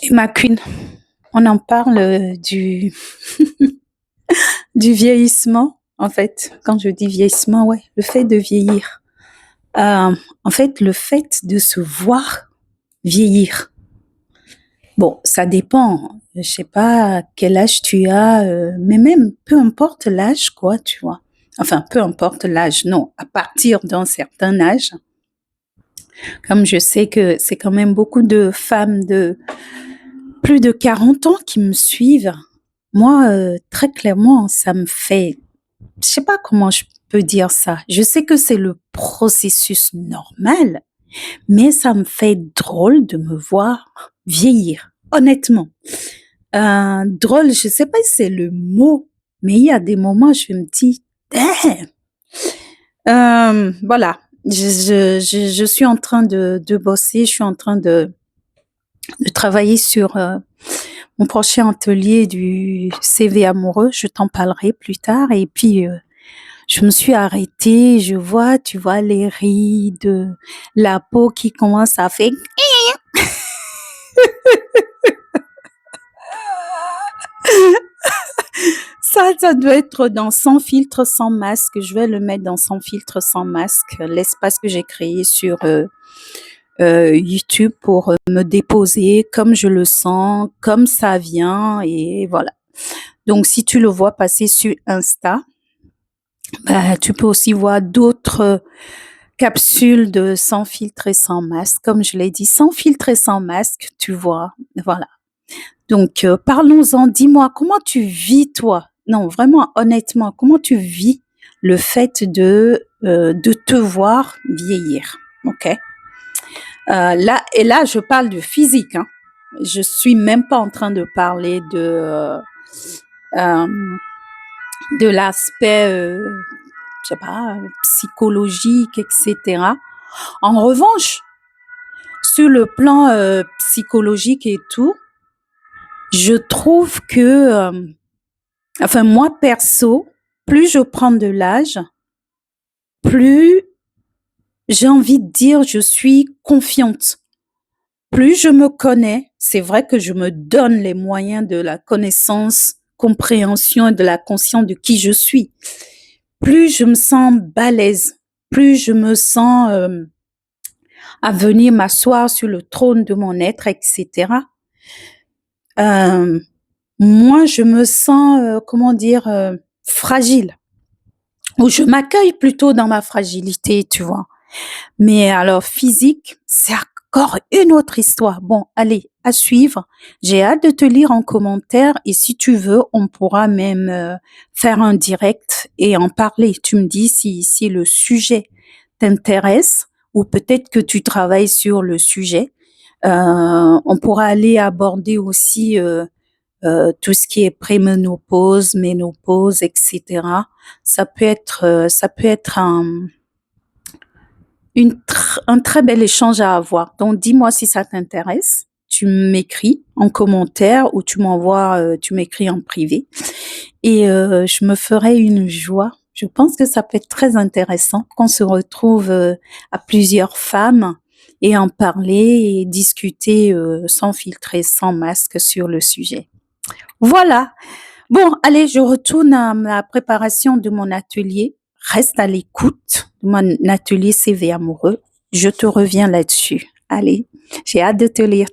Et ma queen, on en parle du, du vieillissement, en fait. Quand je dis vieillissement, ouais, le fait de vieillir. En fait, le fait de se voir vieillir. Bon, ça dépend. Je sais pas quel âge tu as, mais même peu importe l'âge, quoi, tu vois. Enfin, peu importe l'âge, non. À partir d'un certain âge, comme je sais que c'est quand même beaucoup de femmes de plus de 40 ans qui me suivent, moi, très clairement, ça me fait, je sais pas comment je peux dire ça. Je sais que c'est le processus normal, mais ça me fait drôle de me voir vieillir, honnêtement. Drôle, je sais pas si c'est le mot, mais il y a des moments, je me dis, damn. Voilà, je suis en train de bosser, je suis en train de travailler sur mon prochain atelier du CV amoureux. Je t'en parlerai plus tard. Et puis, je me suis arrêtée, je vois, tu vois, les rides, la peau qui commence à faire. Ça doit être dans Sans filtre, sans masque. Je vais le mettre dans Sans filtre, sans masque, l'espace que j'ai créé sur YouTube pour me déposer comme je le sens, comme ça vient, et voilà. Donc, si tu le vois passer sur Insta, tu peux aussi voir d'autres capsules de Sans filtre et sans masque. Comme je l'ai dit, sans filtre et sans masque, tu vois. Voilà. Donc, parlons-en. Dis-moi, comment tu vis, toi? Non, vraiment, honnêtement, comment tu vis le fait de te voir vieillir? OK? Là, je parle de physique, hein. Je suis même pas en train de parler euh, de l'aspect, je sais pas, psychologique, etc. En revanche, sur le plan psychologique et tout, je trouve que, enfin moi perso, plus je prends de l'âge, plus j'ai envie de dire je suis confiante. Plus je me connais, c'est vrai que je me donne les moyens de la connaissance, compréhension et de la conscience de qui je suis. Plus je me sens balèze, plus je me sens à venir m'asseoir sur le trône de mon être, etc. Euh, Moi, je me sens, comment dire, fragile. Ou je m'accueille plutôt dans ma fragilité, tu vois. Mais alors, physique, c'est encore une autre histoire. Bon, allez, à suivre. J'ai hâte de te lire en commentaire et si tu veux, on pourra même faire un direct et en parler. Tu me dis si le sujet t'intéresse ou peut-être que tu travailles sur le sujet. On pourra aller aborder aussi tout ce qui est préménopause, ménopause, etc. Ça peut être un très bel échange à avoir. Donc, dis-moi si ça t'intéresse. Tu m'écris en commentaire ou tu m'écris en privé. Et je me ferai une joie. Je pense que ça peut être très intéressant qu'on se retrouve à plusieurs femmes et en parler et discuter sans filtrer, sans masque sur le sujet. Voilà. Bon, allez, je retourne à la préparation de mon atelier. Reste à l'écoute de mon atelier CV amoureux. Je te reviens là-dessus. Allez, j'ai hâte de te lire.